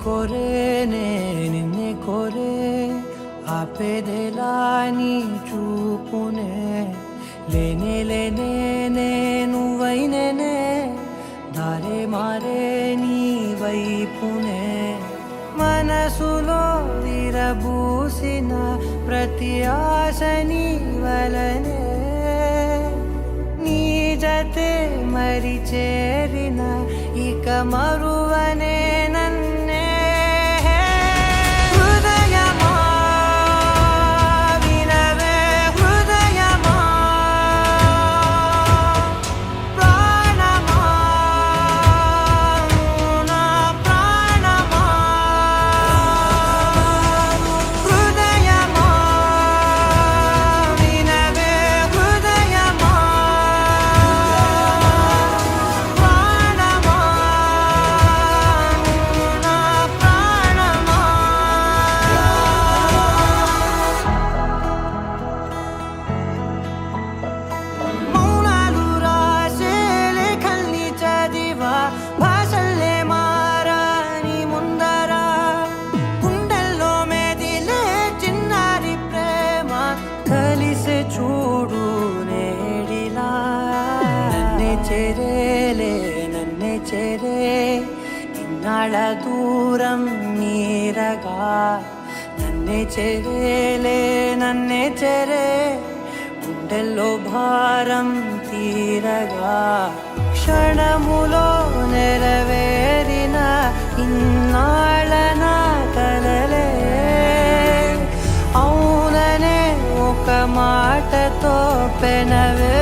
కోరేనే నిన్నే కోరే ఆపేదెలా నీ చూపునే లేనే లేనే నువ్వైనేనే దారే మారే నీ వైపునే మనసులో విరబూసిన ప్రతి ఆశ నీ వలనే నీ జతే మరి చేరిన ఇక మరువనే నన్నే హృదయమా వినవే హృదయమా ప్రాణమా నా ప్రాణమా హృదయమా వినవే హృదయమా ప్రాణమా నా ప్రాణమా మౌనాలు రాసే లేఖల్ని చదివా భాషల్లే మారాని ముందర గుండెల్లో మెదిలే చిన్నారి ప్రేమ కలిసే చూడు నేడిలా నన్నే చేరేలే నన్నే చేరే ఇన్నాళ్ళ దూరం మీరగా నన్నే చేరేలే నన్నే చేరే గుండెల్లో భారం తీరగా క్షణములో నెరవేరిన ఇన్నాళ్ళ నా కలలే అవుననే ఒక మాటతో పెనవే